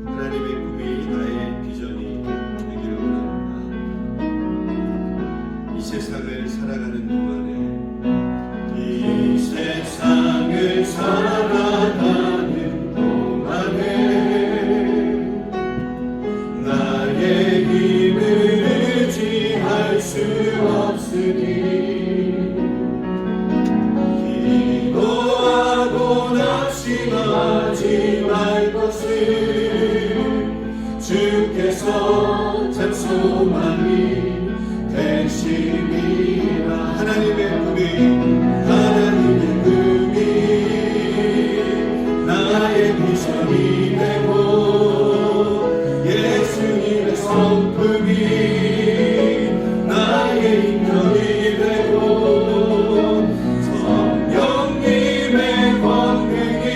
하나님의 꿈이 나의 비전이 되기를 원합니다. 이 세상을 살아가는 동안에 이 세상을 살아가는 동안에 나의 힘을 의지할 수 없으니 기도하고 낙심하지 말 것을 주께서 참 소망이 되심이라. 하나님의 꿈이 나의 비전이 되고 예수님의 성품이 나의 인격이 되고 성령님의 권능이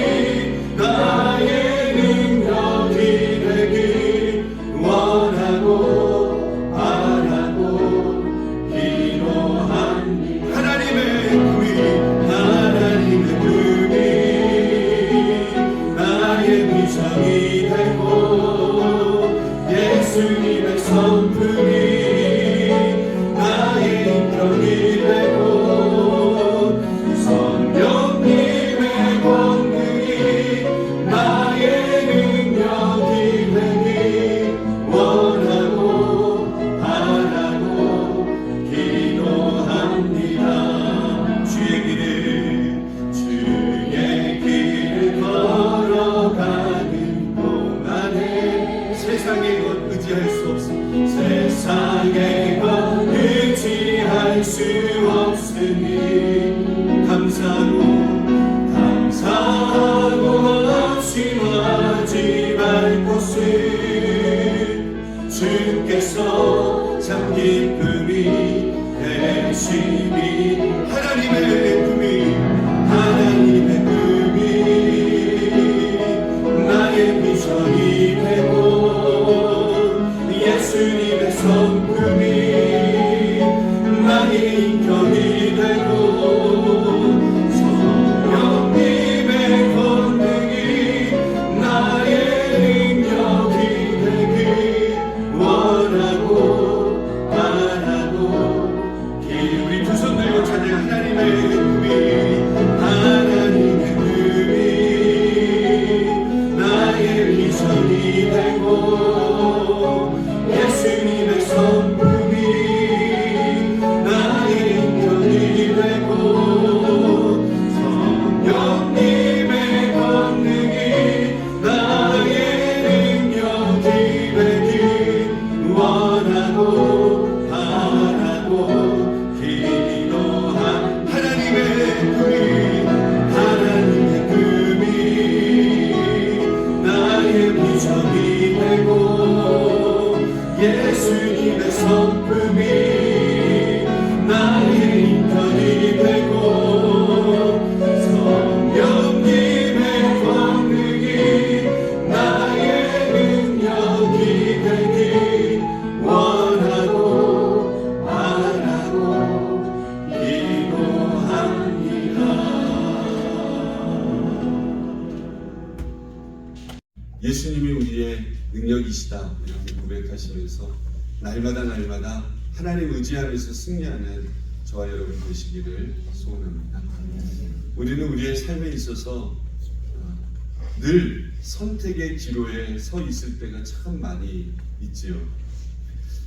나의 능력이 되길 원하고 바라고 기도합니다. 하나님의 꿈이 나의 비전이 되고 예수님의 성품이 나의 인격이 되고 성령님의 권능이 나의 능력이 되길 원하고 바라고 기도합니다. 주의 길을 걸어가는 동안에 세상의 것 의지할 수 없으니 감사하고 낙심하지 말 것을 주께서 참 기쁨이 되심이. 하나님의 꿈이 나의 비전이 되고 예수님의 성품이 나의 인격이 되고 성령님의 권능이 나의 능력이 되길 원하고 바라고 우리 두 손 들고 찬양. 하나님의 꿈이 나의 비전이 되고 예수님의 성품이 나의 인격이 되고 성령님의 권능이 나의 능력이 되길 원하고 바라고 기도한. 하나님의 꿈이 나의 비전이 되고 예수님의 성품이 나의 인격이 되고 성령님의 권능이 나의 능력이 되길 원하고 바라고 기도합니다. 예수님이 우리의 능력이시다 이렇게 고백하시면서 날마다 하나님 의지하면서 승리하는 저와 여러분 되시기를 소원합니다. 우리는 우리의 삶에 있어서 늘 선택의 기로에 서 있을 때가 참 많이 있지요.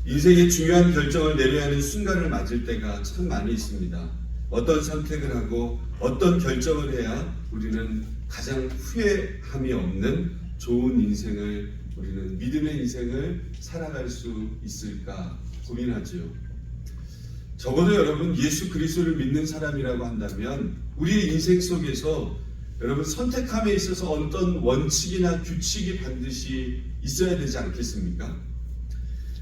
인생의 중요한 결정을 내려야 하는 순간을 맞을 때가 참 많이 있습니다. 어떤 선택을 하고 어떤 결정을 해야 우리는 가장 후회함이 없는 좋은 인생을, 우리는 믿음의 인생을 살아갈 수 있을까 고민하지요. 적어도 여러분 예수 그리스도를 믿는 사람이라고 한다면 우리의 인생 속에서 여러분 선택함에 있어서 어떤 원칙이나 규칙이 반드시 있어야 되지 않겠습니까?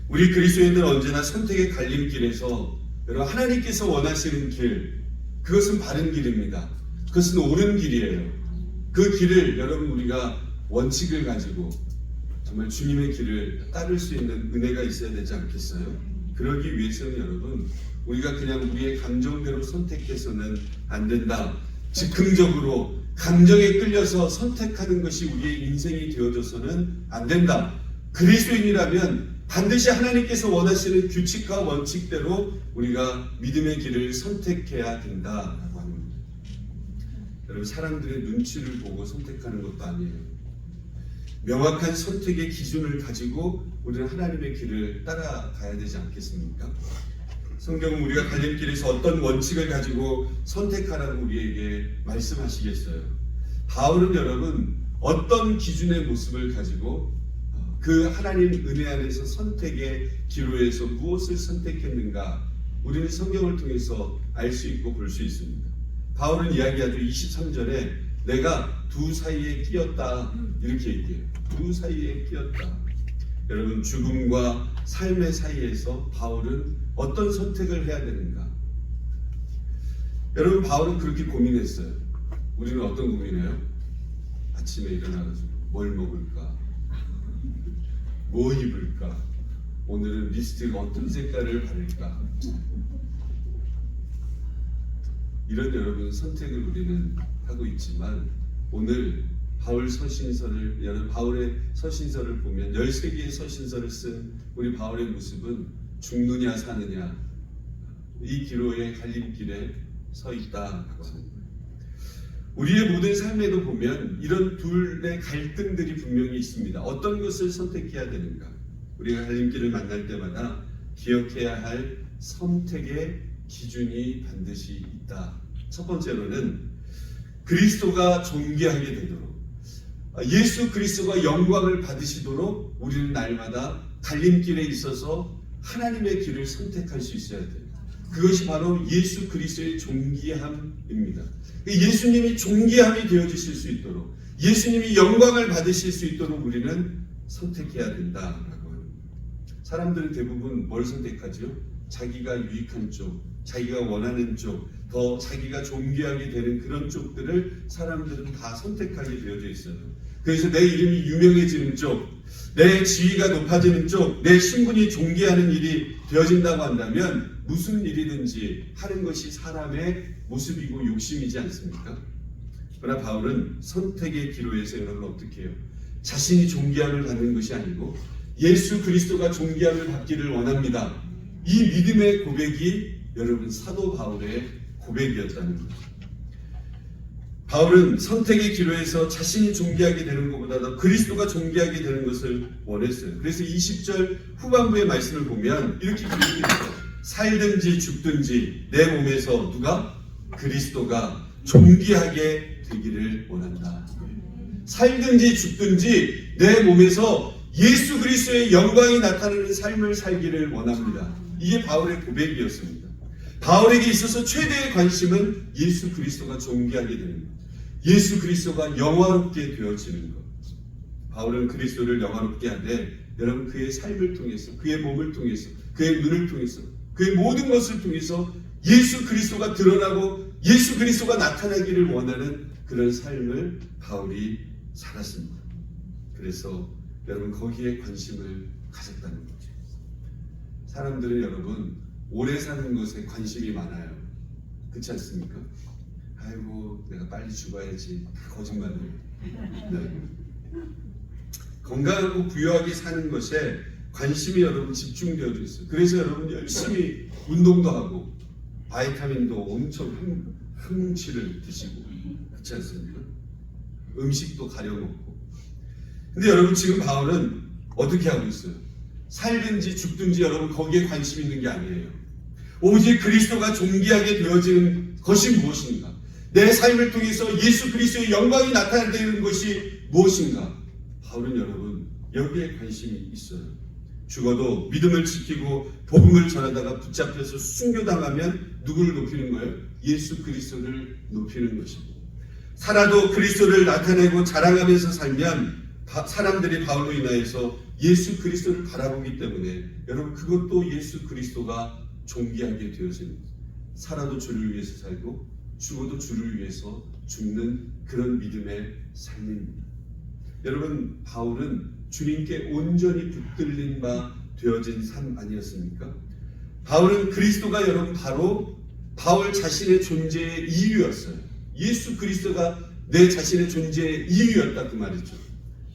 우리 그리스도인들은 언제나 선택의 갈림길에서 여러분 하나님께서 원하시는 길, 그것은 바른 길입니다. 그것은 옳은 길이에요. 그 길을 여러분 우리가 원칙을 가지고 정말 주님의 길을 따를 수 있는 은혜가 있어야 되지 않겠어요? 그러기 위해서는 여러분 우리가 그냥 우리의 감정대로 선택해서는 안 된다. 즉흥적으로 감정에 끌려서 선택하는 것이 우리의 인생이 되어져서는 안 된다. 그리스도인이라면 반드시 하나님께서 원하시는 규칙과 원칙대로 우리가 믿음의 길을 선택해야 된다라고 합니다. 여러분, 사람들의 눈치를 보고 선택하는 것도 아니에요. 명확한 선택의 기준을 가지고 우리는 하나님의 길을 따라가야 되지 않겠습니까? 성경은 우리가 갈림길에서 어떤 원칙을 가지고 선택하라고 우리에게 말씀하시겠어요? 바울은 여러분 어떤 기준의 모습을 가지고 그 하나님 은혜 안에서 선택의 기로에서 무엇을 선택했는가 우리는 성경을 통해서 알 수 있고 볼 수 있습니다. 바울은 이야기하죠. 23절에 내가 두 사이에 끼었다 이렇게 얘기해요. 두 사이에 끼었다. 여러분, 죽음과 삶의 사이에서 바울은 어떤 선택을 해야 되는가? 여러분, 바울은 그렇게 고민했어요. 우리는 어떤 고민해요? 아침에 일어나서 뭘 먹을까? 뭐 입을까? 오늘은 립스틱 어떤 색깔을 바를까? 이런 여러분 선택을 우리는 하고 있지만 오늘 바울의 서신서를 보면 13개의 서신서를 쓴 우리 바울의 모습은 죽느냐 사느냐 이 기로의 갈림길에 서 있다라고 합니다. 우리의 모든 삶에도 보면 이런 둘의 갈등들이 분명히 있습니다. 어떤 것을 선택해야 되는가? 우리가 갈림길을 만날 때마다 기억해야 할 선택의 기준이 반드시 있다. 첫 번째로는 그리스도가 존귀하게 되도록 예수 그리스도가 영광을 받으시도록 우리는 날마다 갈림길에 있어서 하나님의 길을 선택할 수 있어야 돼요. 그것이 바로 예수 그리스도의 존귀함입니다. 예수님이 존귀함이 되어주실 수 있도록 예수님이 영광을 받으실 수 있도록 우리는 선택해야 된다라고 합니다. 사람들은 대부분 뭘 선택하죠? 자기가 유익한 쪽, 자기가 원하는 쪽, 더 자기가 존귀하게 되는 그런 쪽들을 사람들은 다 선택하게 되어져 있어요. 그래서 내 이름이 유명해지는 쪽, 내 지위가 높아지는 쪽, 내 신분이 존귀하는 일이 되어진다고 한다면 무슨 일이든지 하는 것이 사람의 모습이고 욕심이지 않습니까? 그러나 바울은 선택의 기로에서 여러분 어떻게 해요? 자신이 존귀함을 받는 것이 아니고 예수 그리스도가 존귀함을 받기를 원합니다. 이 믿음의 고백이 여러분 사도 바울의 고백이었다는 거죠. 바울은 선택의 기로에서 자신이 존귀하게 되는 것보다 그리스도가 존귀하게 되는 것을 원했어요. 그래서 20절 후반부의 말씀을 보면 이렇게 기록해요. 살든지 죽든지 내 몸에서 누가? 그리스도가 존귀하게 되기를 원한다. 살든지 죽든지 내 몸에서 예수 그리스도의 영광이 나타나는 삶을 살기를 원합니다. 이게 바울의 고백이었습니다. 바울에게 있어서 최대의 관심은 예수 그리스도가 존귀하게 되는 것, 예수 그리스도가 영화롭게 되어지는 것. 바울은 그리스도를 영화롭게 하되 여러분 그의 삶을 통해서, 그의 몸을 통해서, 그의 눈을 통해서, 그의 모든 것을 통해서 예수 그리스도가 드러나고 예수 그리스도가 나타나기를 원하는 그런 삶을 바울이 살았습니다. 그래서 여러분 거기에 관심을 가졌다는 거죠. 사람들은 여러분 오래 사는 것에 관심이 많아요. 그렇지 않습니까? 아이고 내가 빨리 죽어야지. 거짓말이에요. 네. 건강하고 부유하게 사는 것에 관심이 여러분 집중되어 있어요. 그래서 여러분 열심히 운동도 하고 바이타민도 엄청 흠치를 드시고 그렇지 않습니까? 음식도 가려 먹고. 근데 여러분 지금 바울은 어떻게 하고 있어요? 살든지 죽든지 여러분 거기에 관심 있는 게 아니에요. 오직 그리스도가 존귀하게 되어지는 것이 무엇인가? 내 삶을 통해서 예수 그리스도의 영광이 나타나는 것이 무엇인가? 바울은 여러분 여기에 관심이 있어요. 죽어도 믿음을 지키고 복음을 전하다가 붙잡혀서 순교당하면 누구를 높이는 거예요? 예수 그리스도를 높이는 것이고, 살아도 그리스도를 나타내고 자랑하면서 살면 사람들이 바울로 인하여서 예수 그리스도를 바라보기 때문에 여러분 그것도 예수 그리스도가 존귀하게 되어집니다. 살아도 주를 위해서 살고 죽어도 주를 위해서 죽는 그런 믿음의 삶입니다. 여러분 바울은 주님께 온전히 붙들린 바 되어진 삶 아니었습니까? 바울은 그리스도가 여러분 바로 바울 자신의 존재의 이유였어요. 예수 그리스도가 내 자신의 존재의 이유였다 그 말이죠.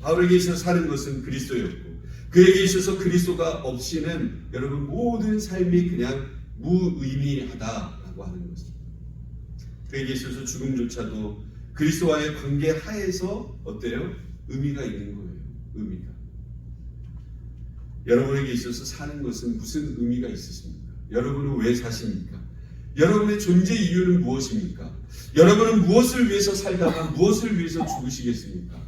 바울에게 있어서 사는 것은 그리스도였고 그에게 있어서 그리스도가 없이는 여러분 모든 삶이 그냥 무의미하다라고 하는 것입니다. 그에게 있어서 죽음조차도 그리스도와의 관계 하에서 어때요? 의미가 있는 거예요. 의미가. 여러분에게 있어서 사는 것은 무슨 의미가 있으십니까? 여러분은 왜 사십니까? 여러분의 존재 이유는 무엇입니까? 여러분은 무엇을 위해서 살다가 무엇을 위해서 죽으시겠습니까?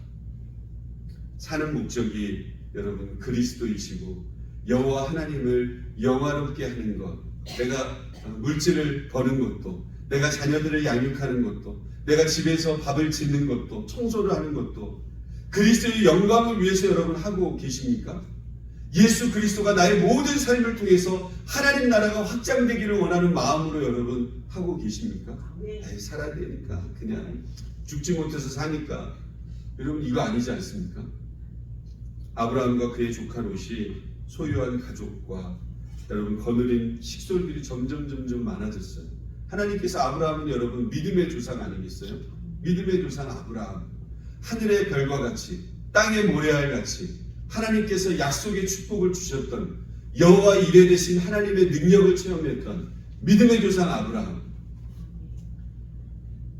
사는 목적이 여러분 그리스도이시고 여호와 하나님을 영화롭게 하는 것, 내가 물질을 버는 것도, 내가 자녀들을 양육하는 것도, 내가 집에서 밥을 짓는 것도, 청소를 하는 것도 그리스도의 영광을 위해서 여러분 하고 계십니까? 예수 그리스도가 나의 모든 삶을 통해서 하나님 나라가 확장되기를 원하는 마음으로 여러분 하고 계십니까? 에이, 살아야 되니까 그냥 죽지 못해서 사니까. 여러분 이거 아니지 않습니까? 아브라함과 그의 조카 롯이 소유한 가족과 여러분 거느린 식솔들이 점점 많아졌어요. 하나님께서 아브라함은 여러분 믿음의 조상 아니겠어요? 믿음의 조상 아브라함, 하늘의 별과 같이 땅의 모래알 같이 하나님께서 약속의 축복을 주셨던 여호와 이레 되신 하나님의 능력을 체험했던 믿음의 조상 아브라함.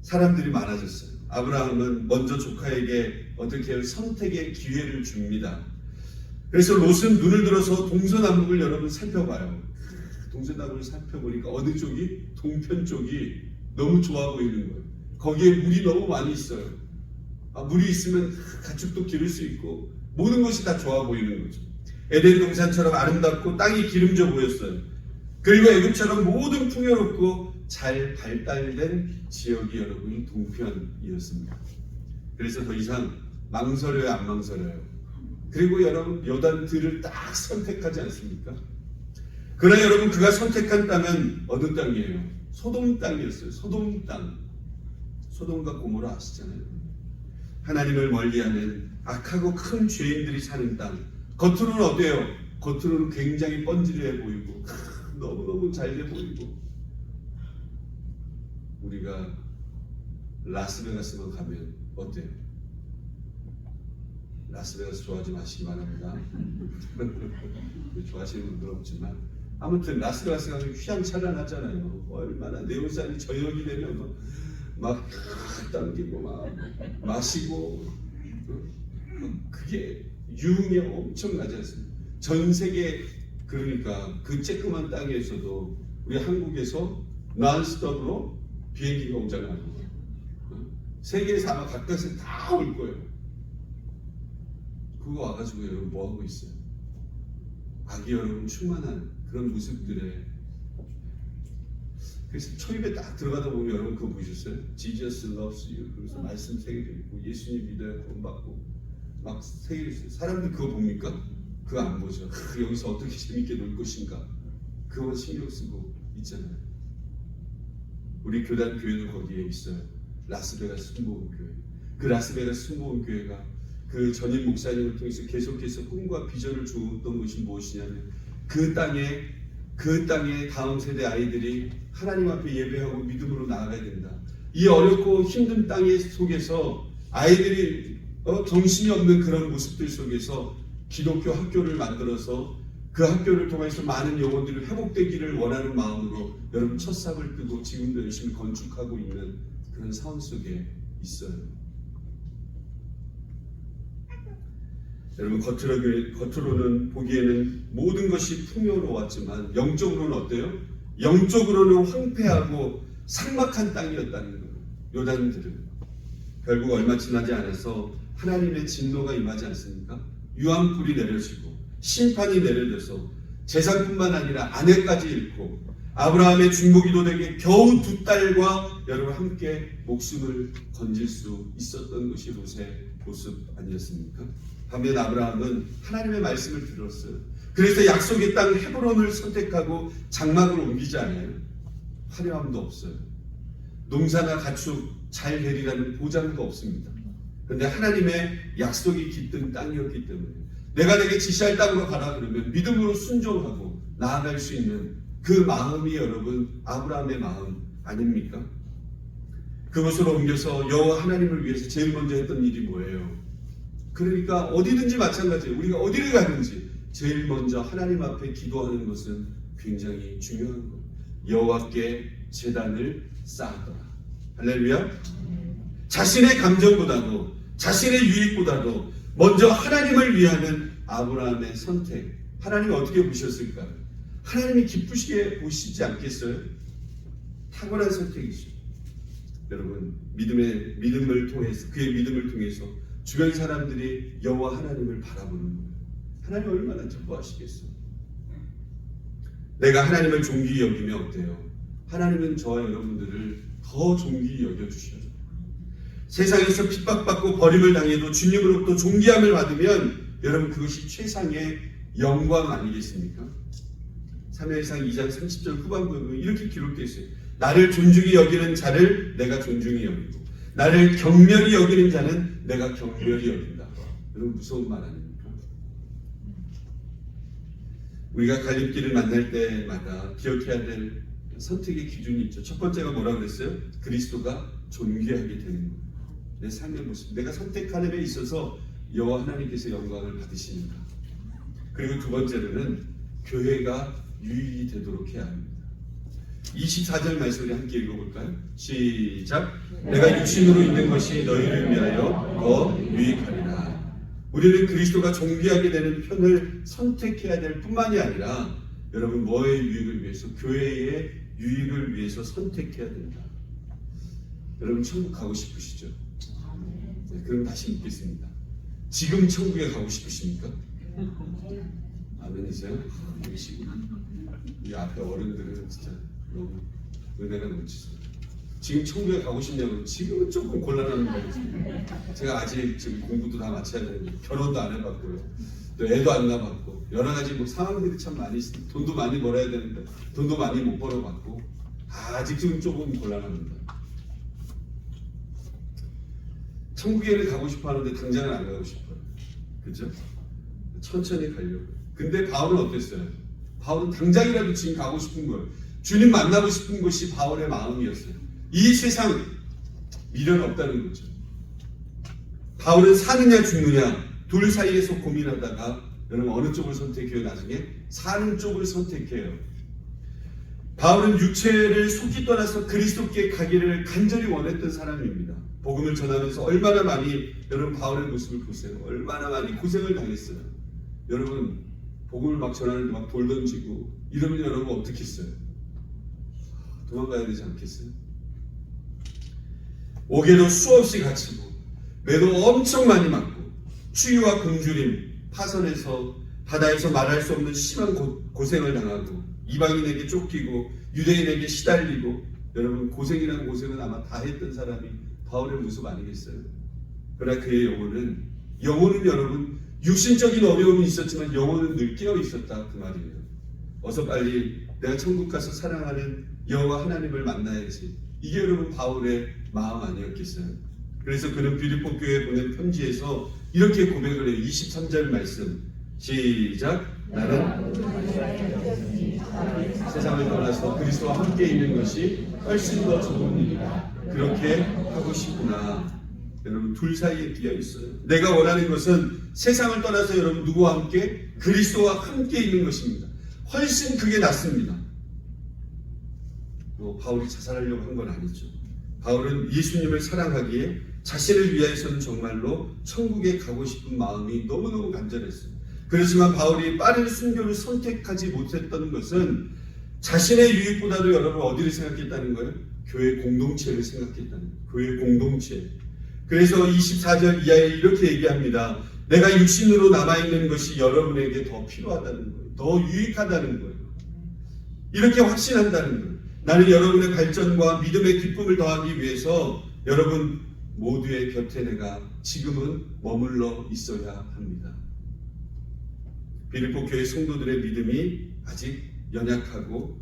사람들이 많아졌어요. 아브라함은 먼저 조카에게 어떻게 해요? 선택의 기회를 줍니다. 그래서 롯은 눈을 들어서 동서남북을 여러분 살펴봐요. 동서남북을 살펴보니까 어느 쪽이? 동편 쪽이 너무 좋아 보이는 거예요. 거기에 물이 너무 많이 있어요. 물이 있으면 가축도 기를 수 있고 모든 것이 다 좋아 보이는 거죠. 에덴 동산처럼 아름답고 땅이 기름져 보였어요. 그리고 애굽처럼 모든 풍요롭고 잘 발달된 지역이 여러분 동편이었습니다. 그래서 더 이상 망설여요, 안 망설여요? 그리고 여러분 요단들을 딱 선택하지 않습니까? 그러나 여러분 그가 선택한 땅은 어느 땅이에요? 소돔 땅이었어요. 소돔 땅. 소돔과 고모라 아시잖아요. 하나님을 멀리하는 악하고 큰 죄인들이 사는 땅. 겉으로는 어때요? 겉으로는 굉장히 번지르해 보이고 너무너무 잘돼 보이고. 우리가 라스베가스만 가면 어때요? 라스베가스 좋아하지 마시기 바랍니다. 좋아하시는 분들 없지만 아무튼 라스베가스 가면 휘황찬란하잖아요. 얼마나 네온산이 저녁이 되면 막 당기고 막 마시고 그게 유흥이 엄청나지 않습니까? 전 세계 그러니까 그 쬐끄만 땅에서도 우리 한국에서 난스톱으로 비행기가 오잖아요. 세계에서 아마 가까이서 다 올 거예요. 그거 와가지고 여러분 뭐 하고 있어요? 악이 여러분 충만한 그런 모습들에 그래서 초입에 딱 들어가다 보면 여러분 그거 보셨어요? Jesus loves you. 그래서 말씀 세 개도 있고 예수님 믿어야 구원받고 막 세 개도 있어요. 사람들 그거 봅니까? 그거 안 보죠. 여기서 어떻게 재밌게 놀 것인가? 그거 신경 쓰고 있잖아요. 우리 교단 교회도 거기에 있어요. 라스베가스 순복음교회. 그 라스베가스 순복음교회가 그 전임 목사님을 통해서 계속해서 꿈과 비전을 주었던 것이 무엇이냐면 그 땅에 다음 세대 아이들이 하나님 앞에 예배하고 믿음으로 나아가야 된다. 이 어렵고 힘든 땅 속에서 아이들이 정신이 없는 그런 모습들 속에서 기독교 학교를 만들어서 그 학교를 통해서 많은 영혼들이 회복되기를 원하는 마음으로 여러분 첫 삽을 뜨고 지금도 열심히 건축하고 있는 그런 상황 속에 있어요. 여러분 겉으로는 보기에는 모든 것이 풍요로웠지만 영적으로는 어때요? 영적으로는 황폐하고 삭막한 땅이었다는 거예요. 요단들은 결국 얼마 지나지 않아서 하나님의 진노가 임하지 않습니까? 유황불이 내려지고 심판이 내려져서 재산뿐만 아니라 아내까지 잃고 아브라함의 중보기도에게 겨우 2딸과 여러분 함께 목숨을 건질 수 있었던 것이 롯의 모습 아니었습니까? 반면 아브라함은 하나님의 말씀을 들었어요. 그래서 약속의 땅 헤브론을 선택하고 장막을 옮기지 않아요. 화려함도 없어요. 농사나 가축 잘 되리라는 보장도 없습니다. 그런데 하나님의 약속이 깃든 땅이었기 때문에 내가 내게 지시할 땅으로 가라 그러면 믿음으로 순종하고 나아갈 수 있는 그 마음이 여러분 아브라함의 마음 아닙니까? 그곳으로 옮겨서 여호와 하나님을 위해서 제일 먼저 했던 일이 뭐예요? 그러니까 어디든지 마찬가지예요. 우리가 어디를 가든지 제일 먼저 하나님 앞에 기도하는 것은 굉장히 중요한 거예요. 여호와께 제단을 쌓았더라. 할렐루야. 자신의 감정보다도 자신의 유익보다도 먼저 하나님을 위하는 아브라함의 선택. 하나님이 어떻게 보셨을까요? 하나님이 기쁘시게 보시지 않겠어요? 탁월한 선택이죠. 여러분, 믿음을 통해서, 그의 믿음을 통해서 주변 사람들이 여호와 하나님을 바라보는 거예요. 하나님 얼마나 기뻐하시겠어요? 내가 하나님을 존귀히 여기면 어때요? 하나님은 저와 여러분들을 더 존귀히 여겨주셔요. 세상에서 핍박받고 버림을 당해도 주님으로부터 존귀함을 받으면 여러분, 그것이 최상의 영광 아니겠습니까? 사무엘상 2장 30절 후반부에 이렇게 기록되어 있어요. 나를 존중히 여기는 자를 내가 존중히 여기고 나를 경멸히 여기는 자는 내가 경멸히 여긴다. 여러분, 무서운 말 아닙니까? 우리가 갈림길을 만날 때마다 기억해야 될 선택의 기준이 있죠. 첫 번째가 뭐라고 그랬어요? 그리스도가 존귀하게 되는 거예요. 내 삶의 모습, 내가 선택하는 데 있어서 여호와 하나님께서 영광을 받으시는가. 그리고 두 번째로는 교회가 유익이 되도록 해야 합니다. 24절 말씀을 함께 읽어볼까요? 시작. 내가 육신으로 있는 것이 너희를 위하여 더 유익하리라. 우리는 그리스도가 존귀하게 되는 편을 선택해야 될 뿐만이 아니라 여러분, 뭐의 유익을 위해서? 교회의 유익을 위해서 선택해야 된다. 여러분, 천국 가고 싶으시죠? 네, 그럼 다시 묻겠습니다. 지금 천국에 가고 싶으십니까? 아멘이세요? 이 앞에 어른들은 진짜 너무 은혜가 넘치세요. 지금 천국에 가고 싶냐면 지금은 조금 곤란한 거예요. 제가 아직 지금 공부도 다 마쳐야 되는데 결혼도 안 해봤고요. 또 애도 안 낳았고 여러 가지 뭐 상황들이 참 많이 있어요. 돈도 많이 벌어야 되는데 돈도 많이 못 벌어봤고 아직 지금 조금 곤란합니다. 천국에는 가고 싶어 하는데 당장은 안 가고 싶어요. 그죠? 천천히 가려고. 근데 바울은 어땠어요? 바울은 당장이라도 지금 가고 싶은 거예요. 주님 만나고 싶은 것이 바울의 마음이었어요. 이 세상 미련 없다는 거죠. 바울은 사느냐 죽느냐 둘 사이에서 고민하다가 여러분 어느 쪽을 선택해요? 나중에 사는 쪽을 선택해요. 바울은 육체를 속히 떠나서 그리스도께 가기를 간절히 원했던 사람입니다. 복음을 전하면서 얼마나 많이 여러분 바울의 모습을 보세요. 얼마나 많이 고생을 당했어요. 여러분 복음을 막 전하는데 막 돌 던지고 이러면 여러분 어떻게 했어요? 도망가야 되지 않겠어요? 옥에도 수없이 갇히고 매도 엄청 많이 맞고 추위와 굶주림, 파선에서 바다에서 말할 수 없는 심한 고생을 당하고 이방인에게 쫓기고 유대인에게 시달리고 여러분 고생이라는 고생은 아마 다 했던 사람이 바울의 모습 아니겠어요? 그러나 그의 영혼은 여러분 육신적인 어려움이 있었지만 영혼은 늘 깨어 있었다 그 말이에요. 어서 빨리 내가 천국 가서 사랑하는 여호와 하나님을 만나야지. 이게 여러분 바울의 마음 아니었겠어요? 그래서 그는 빌립보 교회에 보낸 편지에서 이렇게 고백을 해요. 23절 말씀 시작. 나는 세상을 떠나서 그리스도와 함께 있는 것이 훨씬 더 좋은 일이다. 그렇게 하고 싶구나. 여러분 둘 사이에 끼어 있어요. 내가 원하는 것은 세상을 떠나서 여러분 누구와 함께? 그리스도와 함께 있는 것입니다. 훨씬 그게 낫습니다. 바울이 자살하려고 한 건 아니죠. 바울은 예수님을 사랑하기에 자신을 위하여서는 정말로 천국에 가고 싶은 마음이 너무너무 간절했어요. 그렇지만 바울이 빠른 순교를 선택하지 못했던 것은 자신의 유익보다도 여러분 어디를 생각했다는 거예요? 교회 공동체를 생각했다는 거예요. 교회 공동체. 그래서 24절 이하에 이렇게 얘기합니다. 내가 육신으로 남아있는 것이 여러분에게 더 필요하다는 거예요. 더 유익하다는 거예요. 이렇게 확신한다는 거예요. 나는 여러분의 발전과 믿음의 기쁨을 더하기 위해서 여러분 모두의 곁에 내가 지금은 머물러 있어야 합니다. 빌립보 교회 성도들의 믿음이 아직 연약하고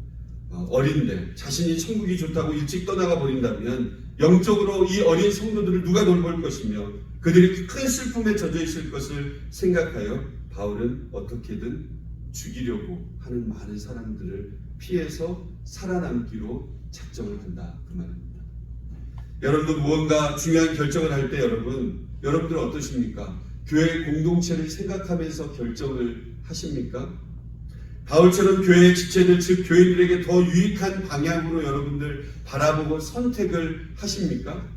어린데 자신이 천국이 좋다고 일찍 떠나가 버린다면 영적으로 이 어린 성도들을 누가 돌볼 것이며 그들이 큰 슬픔에 젖어 있을 것을 생각하여 바울은 어떻게든 죽이려고 하는 많은 사람들을 피해서 살아남기로 작정을 한다 그 말입니다. 여러분도 무언가 중요한 결정을 할 때 여러분들 어떠십니까? 교회 공동체를 생각하면서 결정을 하십니까? 바울처럼 교회의 지체들 즉 교인들에게 더 유익한 방향으로 여러분들 바라보고 선택을 하십니까?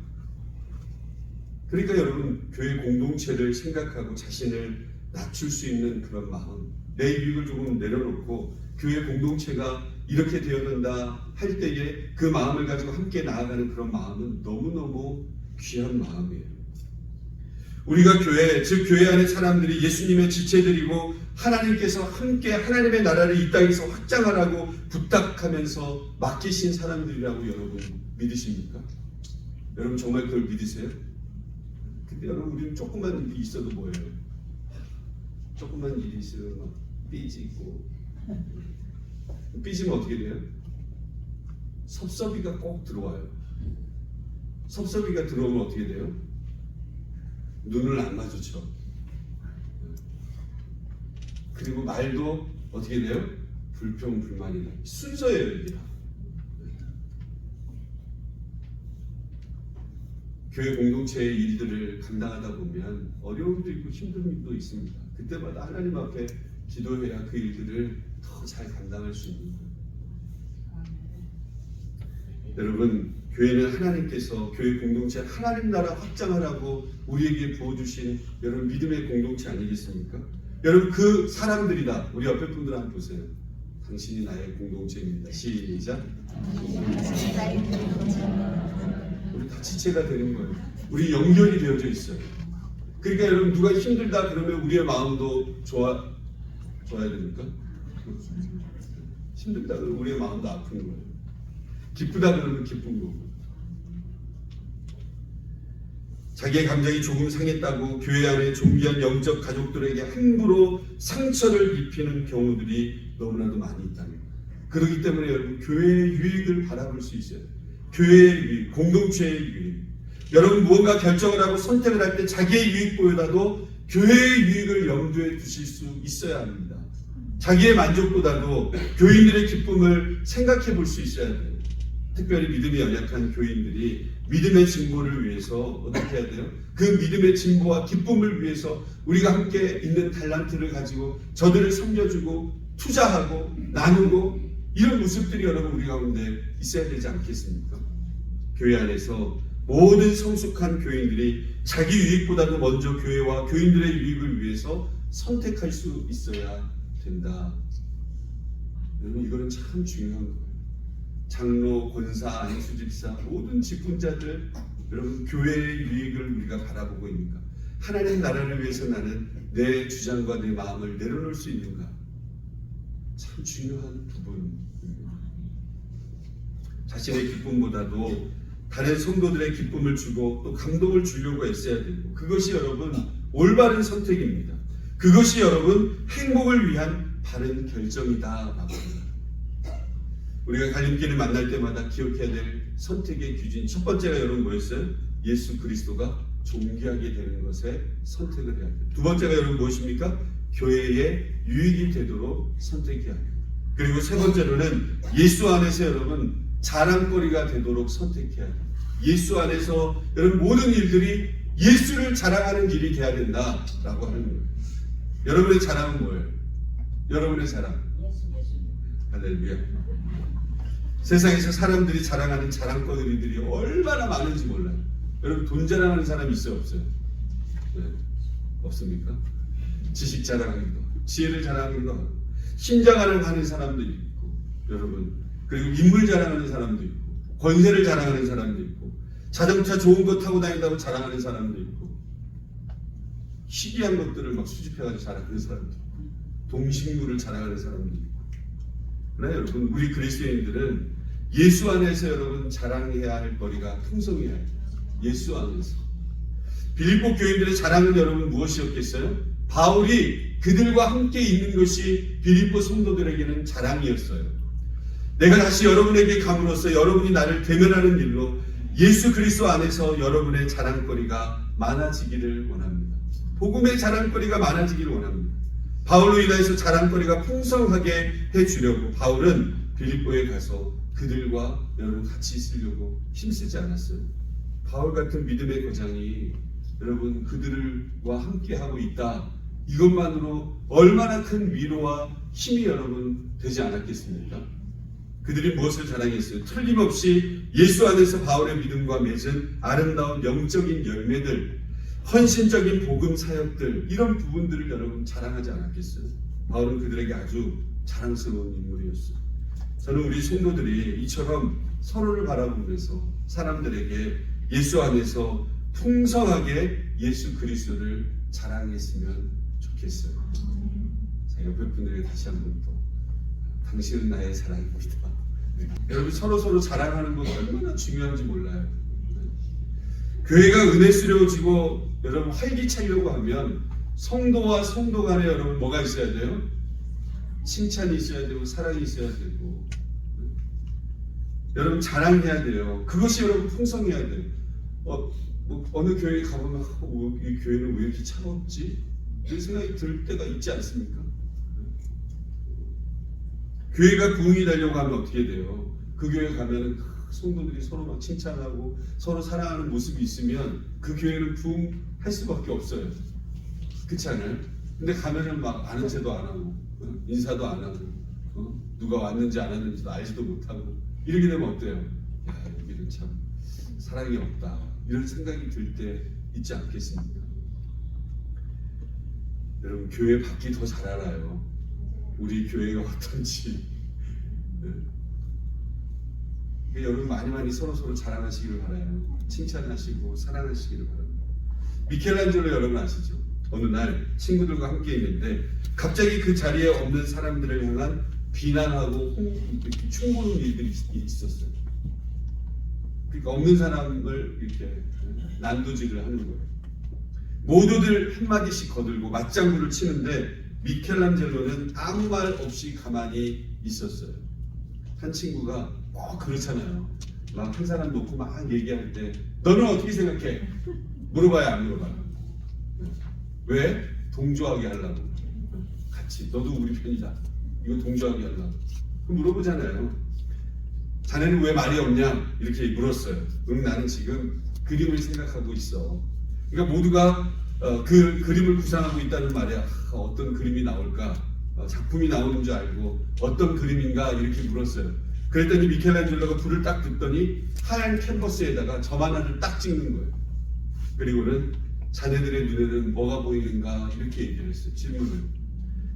그러니까 여러분 교회 공동체를 생각하고 자신을 낮출 수 있는 그런 마음, 내 유익을 조금 내려놓고 교회 공동체가 이렇게 되어야 된다 할 때에 그 마음을 가지고 함께 나아가는 그런 마음은 너무너무 귀한 마음이에요. 우리가 교회, 즉 교회 안의 사람들이 예수님의 지체들이고 하나님께서 함께 하나님의 나라를 이 땅에서 확장하라고 부탁하면서 맡기신 사람들이라고 여러분 믿으십니까? 여러분 정말 그걸 믿으세요? 근데 여러분 우리는 조그만 일이 있어도 뭐예요? 조그만 일이 있으면 막 삐지고 삐지면 어떻게 돼요? 섭섭이가 꼭 들어와요. 섭섭이가 들어오면 어떻게 돼요? 눈을 안 마주쳐. 그리고 말도 어떻게 돼요? 불평불만이 나요. 순서예요 이게 다. 교회 공동체의 일들을 감당하다 보면 어려움도 있고 힘듦도 있습니다. 그때마다 하나님 앞에 기도해야 그 일들을 더 잘 감당할 수 있는 거예요. 여러분 교회는 하나님께서 교회 공동체 하나님 나라 확장하라고 우리에게 부어주신 여러분 믿음의 공동체 아니겠습니까? 여러분 그 사람들이다. 우리 옆에 분들 한번 보세요. 당신이 나의 공동체입니다. 시작. 우리 다 지체가 되는 거예요. 우리 연결이 되어져 있어요. 그러니까 여러분 누가 힘들다 그러면 우리의 마음도 좋아야 됩니까? 힘들다 그러면 우리의 마음도 아픈 거예요. 기쁘다 그러면 기쁜 거고. 자기의 감정이 조금 상했다고 교회 안에 존귀한 영적 가족들에게 함부로 상처를 입히는 경우들이 너무나도 많이 있다는 거예요. 그렇기 때문에 여러분 교회의 유익을 바라볼 수 있어요. 교회의 유익, 공동체의 유익. 여러분 무언가 결정을 하고 선택을 할 때 자기의 유익보다도 교회의 유익을 염두에 두실 수 있어야 합니다. 자기의 만족보다도 교인들의 기쁨을 생각해 볼 수 있어야 돼요. 특별히 믿음이 연약한 교인들이 믿음의 진보를 위해서 어떻게 해야 돼요? 그 믿음의 진보와 기쁨을 위해서 우리가 함께 있는 달란트를 가지고 저들을 섬겨주고 투자하고 나누고 이런 모습들이 여러분 우리 가운데 있어야 되지 않겠습니까? 교회 안에서 모든 성숙한 교인들이 자기 유익보다도 먼저 교회와 교인들의 유익을 위해서 선택할 수 있어야 된다. 여러분 이거는 참 중요한 거예요. 장로, 권사, 안수집사 모든 직분자들 여러분 교회의 유익을 우리가 바라보고 있는가? 하나님 나라를 위해서 나는 내 주장과 내 마음을 내려놓을 수 있는가? 참 중요한 부분입니다. 자신의 기쁨보다도 다른 성도들의 기쁨을 주고 또 감동을 주려고 애써야 되고 그것이 여러분 올바른 선택입니다. 그것이 여러분 행복을 위한 바른 결정이다라고 합니다. 우리가 갈림길을 만날 때마다 기억해야 될 선택의 기준 첫 번째가 여러분 뭐였어요? 예수 그리스도가 존귀하게 되는 것에 선택을 해야 돼요. 두 번째가 여러분 무엇입니까? 교회의 유익이 되도록 선택해야 돼요. 그리고 세 번째로는 예수 안에서 여러분 자랑거리가 되도록 선택해야 돼요. 예수 안에서 여러분 모든 일들이 예수를 자랑하는 일이 돼야 된다라고 하는 거예요. 여러분의 자랑은 뭐예요? 여러분의 자랑. 할렐루야. 세상에서 사람들이 자랑하는 자랑거리들이 얼마나 많은지 몰라요. 여러분 돈 자랑하는 사람이 있어요? 없어요? 네. 없습니까? 지식 자랑하기도 하고 지혜를 자랑하기도 하고 힘 자랑하는 사람도 있고 여러분 그리고 인물 자랑하는 사람도 있고 권세를 자랑하는 사람도 있고 자동차 좋은 거 타고 다닌다고 자랑하는 사람도 있고 희귀한 것들을 막 수집해가지고 자랑하는 사람도 있고 동식물을 자랑하는 사람도 있고 그래 여러분 우리 그리스도인들은 예수 안에서 여러분 자랑해야 할 거리가 풍성해야 해요. 예수 안에서 빌립보 교인들의 자랑은 여러분 무엇이었겠어요? 바울이 그들과 함께 있는 것이 빌립보 성도들에게는 자랑이었어요. 내가 다시 여러분에게 감으로써 여러분이 나를 대면하는 일로 예수 그리스도 안에서 여러분의 자랑거리가 많아지기를 원합니다. 복음의 자랑거리가 많아지기를 원합니다. 바울로 인해서 자랑거리가 풍성하게 해주려고 바울은 빌립보에 가서 그들과 여러분 같이 있으려고 힘쓰지 않았어요. 바울 같은 믿음의 거장이 여러분 그들과 함께 하고 있다. 이것만으로 얼마나 큰 위로와 힘이 여러분 되지 않았겠습니까? 그들이 무엇을 자랑했어요? 틀림없이 예수 안에서 바울의 믿음과 맺은 아름다운 영적인 열매들, 헌신적인 복음 사역들, 이런 부분들을 여러분 자랑하지 않았겠어요? 바울은 그들에게 아주 자랑스러운 인물이었어요. 저는 우리 성도들이 이처럼 서로를 바라보면서 사람들에게 예수 안에서 풍성하게 예수 그리스도를 자랑했으면 좋겠어요. 자, 옆에 분들에게 다시 한번 또 당신은 나의 사랑입니다. 여러분 서로 자랑하는 것 얼마나 중요한지 몰라요. 교회가 은혜스러워지고 여러분 활기차려고 하면 성도와 성도 간에 여러분 뭐가 있어야 돼요? 칭찬이 있어야 되고 사랑이 있어야 되고 여러분 자랑해야 돼요. 그것이 여러분 풍성해야 돼요. 어느 교회에 가보면 이 교회는 왜 이렇게 차갑지? 이런 생각이 들 때가 있지 않습니까? 교회가 부흥이 되려고 하면 어떻게 돼요? 그 교회 가면 성도들이 서로 막 칭찬하고 서로 사랑하는 모습이 있으면 그 교회는 부흥할 수밖에 없어요. 그렇지 않아요? 근데 가면은 막 아는 체도 안 하고 인사도 안 하고 누가 왔는지 안 왔는지도 알지도 못하고 이렇게 되면 어때요? 야, 여기는 참 사랑이 없다 이런 생각이 들 때 있지 않겠습니까? 여러분 교회 밖이 더 잘 알아요. 우리 교회가 어떤지. 네. 여러분 많이 서로 자랑하시기를 바라요. 칭찬하시고 사랑하시기를 바랍니다. 미켈란젤로 여러분 아시죠? 어느 날 친구들과 함께 있는데 갑자기 그 자리에 없는 사람들을 향한 비난하고 충고하는 일들이 있었어요. 그러니까 없는 사람을 이렇게 난도질을 하는 거예요. 모두들 한마디씩 거들고 맞장구를 치는데 미켈란젤로는 아무 말 없이 가만히 있었어요. 한 친구가 꼭 그렇잖아요. 막 한 사람 놓고 막 얘기할 때 너는 어떻게 생각해? 물어봐요, 안 물어봐요? 왜? 동조하게 하려고. 같이 너도 우리 편이다. 이거 동조하게 하려고. 그럼 물어보잖아요. 자네는 왜 말이 없냐? 이렇게 물었어요. 나는 지금 그림을 생각하고 있어. 그러니까 모두가 그 그림을 구상하고 있다는 말이야. 어떤 그림이 나올까? 작품이 나오는 줄 알고 어떤 그림인가 이렇게 물었어요. 그랬더니 미켈란젤로가 불을 딱 듣더니 하얀 캔버스에다가 점 하나를 딱 찍는 거예요. 그리고는 자네들의 눈에는 뭐가 보이는가 이렇게 얘기를 했어요. 질문을.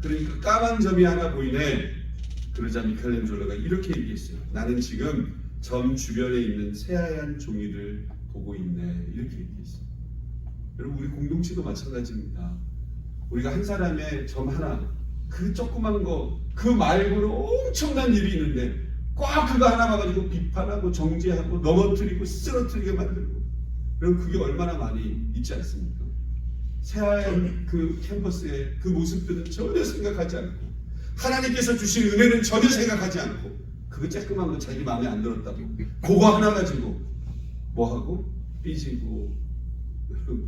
그러니까 까만 점이 하나 보이네. 그러자 미켈란젤로가 이렇게 얘기했어요. 나는 지금 점 주변에 있는 새하얀 종이를 보고 있네. 이렇게 얘기했어요. 여러분 우리 공동체도 마찬가지입니다. 우리가 한 사람의 점 하나 그 조그만 거 그 말고는 엄청난 일이 있는데 꼭 그거 하나 봐가지고 비판하고 정죄하고 넘어뜨리고 쓰러뜨리게 만들고 그럼 그게 얼마나 많이 있지 않습니까? 새하얀 그 캔버스의 그 모습들은 전혀 생각하지 않고 하나님께서 주신 은혜는 전혀 생각하지 않고 그거 쬐끄만 거 자기 마음에 안 들었다고 그거 하나 가지고 뭐하고 삐지고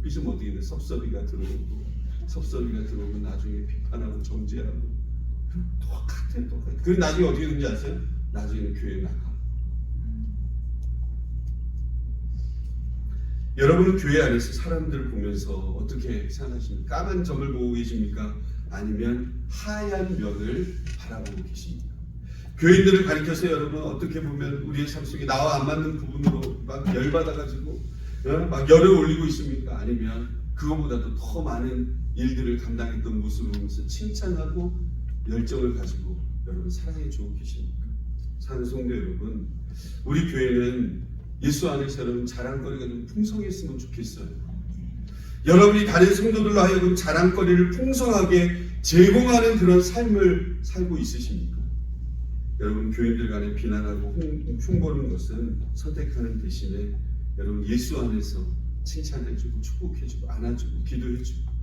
삐지면 어떻게 돼? 섭섭이가 들어오고 나중에 비판하고 정죄하고 똑같아요. 그리고 나중에 어떻게 되는지 아세요? 나중에는 교회에 나가. 여러분은 교회 안에서 사람들을 보면서 어떻게 생각하십니까? 까만 점을 보고 계십니까? 아니면 하얀 면을 바라보고 계십니까? 교인들을 가리켜서 여러분 어떻게 보면 우리의 삶 속에 나와 안 맞는 부분으로 막 열받아가지고 막 열을 올리고 있습니까? 아니면 그것보다도 더 많은 일들을 감당했던 모습을 보면서 칭찬하고 열정을 가지고 여러분 사랑해 주고 계십니까? 사는 성도 여러분, 우리 교회는 예수 안에서 여러분 자랑거리가 좀 풍성했으면 좋겠어요. 여러분이 다른 성도들로 하여금 자랑거리를 풍성하게 제공하는 그런 삶을 살고 있으십니까? 여러분 교인들 간에 비난하고 흉보는 것은 선택하는 대신에 여러분 예수 안에서 칭찬해주고 축복해주고 안아주고 기도해주고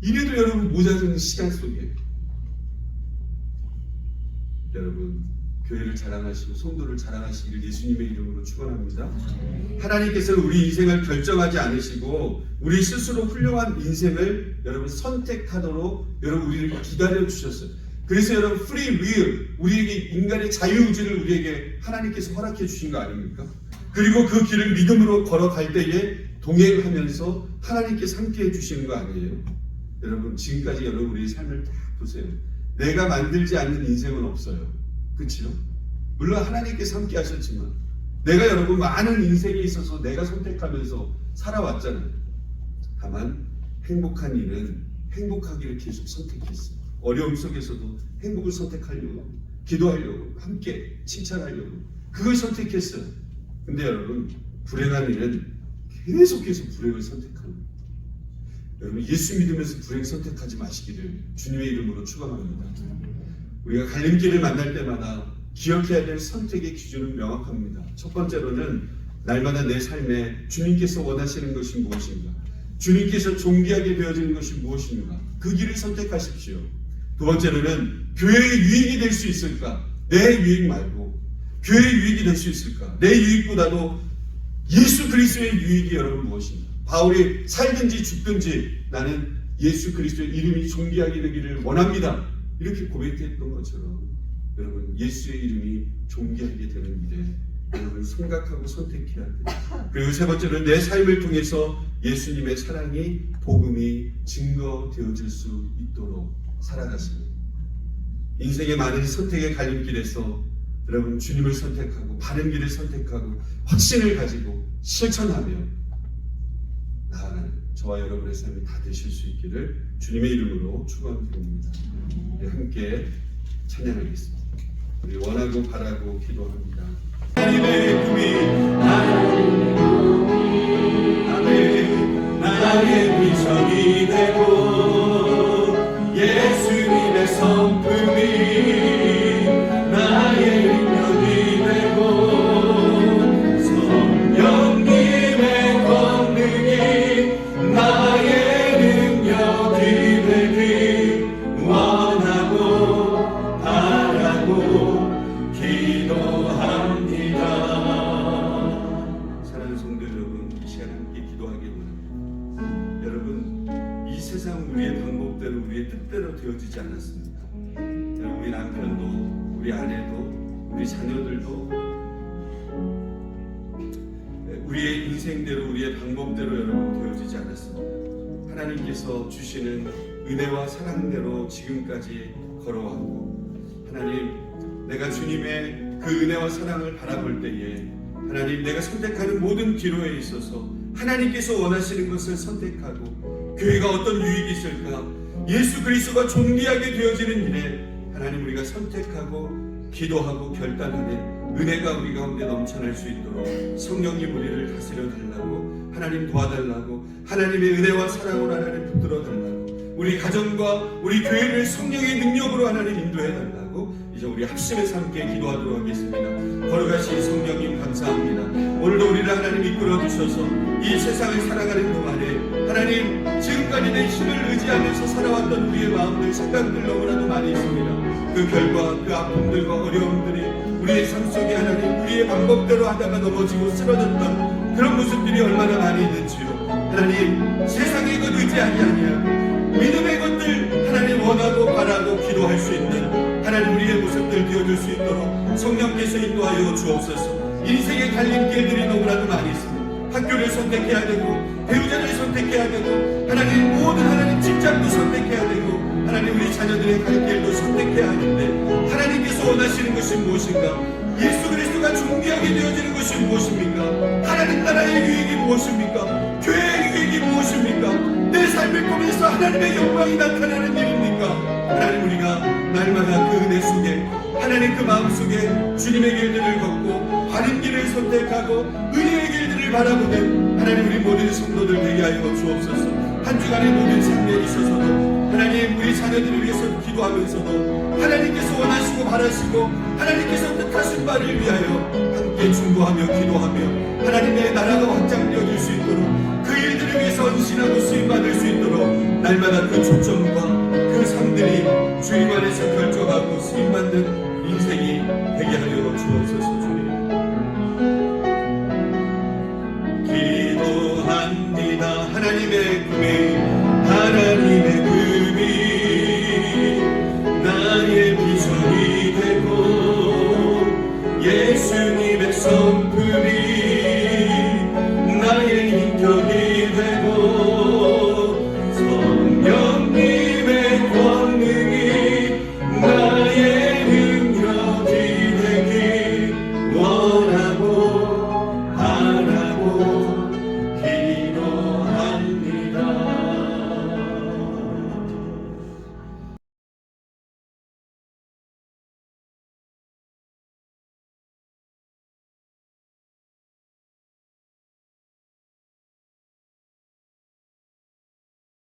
이래도 여러분 모자라는 시간 속에 여러분 교회를 자랑하시고 성도를 자랑하시기를 예수님의 이름으로 축원합니다. 하나님께서는 우리 인생을 결정하지 않으시고 우리 스스로 훌륭한 인생을 여러분 선택하도록 여러분 우리를 기다려 주셨어요. 그래서 여러분 프리 윌, 우리에게 인간의 자유의지를 우리에게 하나님께서 허락해 주신 거 아닙니까? 그리고 그 길을 믿음으로 걸어갈 때에 동행하면서 하나님께서 함께해 주시는 거 아니에요? 여러분 지금까지 여러분 우리의 삶을 다 보세요. 내가 만들지 않는 인생은 없어요. 그렇죠? 물론 하나님께서 함께 하셨지만 내가 여러분 많은 인생에 있어서 내가 선택하면서 살아왔잖아요. 다만 행복한 일은 행복하기를 계속 선택했어요. 어려움 속에서도 행복을 선택하려고, 기도하려고, 함께 칭찬하려고 그걸 선택했어요. 근데 여러분 불행한 일은 계속해서 불행을 선택하는 거예요. 여러분 예수 믿으면서 불행 선택하지 마시기를 주님의 이름으로 축원합니다. 우리가 갈림길을 만날 때마다 기억해야 될 선택의 기준은 명확합니다. 첫 번째로는 날마다 내 삶에 주님께서 원하시는 것이 무엇인가, 주님께서 존귀하게 되어지는 것이 무엇인가, 그 길을 선택하십시오. 두 번째로는 교회의 유익이 될 수 있을까? 내 유익 말고 교회의 유익이 될 수 있을까? 내 유익보다도 예수 그리스도의 유익이 여러분 무엇인가? 바울이 살든지 죽든지 나는 예수 그리스도의 이름이 존귀하게 되기를 원합니다. 이렇게 고백했던 것처럼 여러분 예수의 이름이 존귀하게 되는 일에 여러분 생각하고 선택해야 돼요. 그리고 세 번째는 내 삶을 통해서 예수님의 사랑이 복음이 증거되어질 수 있도록 살아가시는 인생의 많은 선택의 갈림길에서 여러분 주님을 선택하고 바른 길을 선택하고 확신을 가지고 실천하며 나아가는 저와 여러분의 삶이 다 되실 수 있기를 주님의 이름으로 축원드립니다. 우리 함께 찬양하겠습니다. 우리 원하고 바라고 기도합니다. 하나님의 꿈이 나의 비전이 되고 예수님의 성품이 나의 능력이 되고 성령님의 권능이 나의 능력이 되길 원하고 바라고 기도합니다. 사랑하는 성도 여러분, 이 시간 함께 기도하기 원합니다. 여러분 이 세상은 우리의 방법대로 우리의 뜻대로 되어지지 않았습니다. 여러분 우리 남편도 우리 아내도 우리 자녀들도 우리의 인생대로 우리의 방법대로 여러분 되어지지 않았습니다. 하나님께서 주시는 은혜와 사랑대로 지금까지 걸어왔고 하나님 내가 주님의 그 은혜와 사랑을 바라볼 때에 하나님 내가 선택하는 모든 기로에 있어서 하나님께서 원하시는 것을 선택하고 교회가 어떤 유익이 있을까 예수 그리스도가 존귀하게 되어지는 일에 하나님 우리가 선택하고 기도하고 결단하는 은혜가 우리 가운데 넘쳐날 수 있도록 성령님 우리를 다스려 달라고 하나님 도와달라고 하나님의 은혜와 사랑으로 하나님 붙들어 달라고 우리 가정과 우리 교회를 성령의 능력으로 하나님 인도해 달라고 이제 우리 합심해서 함께 기도하도록 하겠습니다. 걸어가신 성령님 감사합니다. 오늘도 우리를 하나님 이끌어 주셔서 이 세상을 살아가는 동안에 하나님 지금까지 내 힘을 의지하면서 살아왔던 우리의 마음들 생각들 너무나도 많이 있습니다. 그 결과 그 아픔들과 어려움들이 우리의 삶 속에 하나님 우리의 방법대로 하다가 넘어지고 쓰러졌던 그런 모습들이 얼마나 많이 있는지요. 하나님 세상의 것 의지하지 아니하고 믿음의 것들 하나님 원하고 바라고 기도할 수 있는 하나님 우리의 모습들 되어줄 수 있도록 성령께서 인도하여 주옵소서. 인생의 갈림길들이 너무나도 많이 있습니다. 학교를 선택해야 되고 배우자를 선택해야 되고 하나님 모든 하나님 직장도 선택해야 되고 하나님 우리 자녀들의 갈 길도 선택해야 하는데 하나님께서 원하시는 것이 무엇인가? 예수 그리스도가 존귀하게 되어지는 것이 무엇입니까? 하나님 나라의 유익이 무엇입니까? 교회의 유익이 무엇입니까? 내 삶을 통해서 하나님의 영광이 나타나는 일입니까? 하나님 우리가 날마다 그 은혜 속에 하나님 그 마음 속에 주님의 길들을 걷고 바른 길을 선택하고 은혜의 길들을 바라보는 하나님 우리 모든 성도들 되게 하여 주옵소서. 한 주간의 모든 삶에 있어서도 하나님 우리 자녀들을 위해서 기도하면서도 하나님께서 원하시고 바라시고 하나님께서 뜻하신 바를 위하여 함께 중보하며 기도하며 하나님의 나라가 확장되어질 수 있도록 그 일들을 위해서 헌신하고 수임받을 수 있도록 날마다 그 초점과 그 삶들이 주님 안에서 결정하고 수임받는 인생이 되게 하여 주옵소서. 주님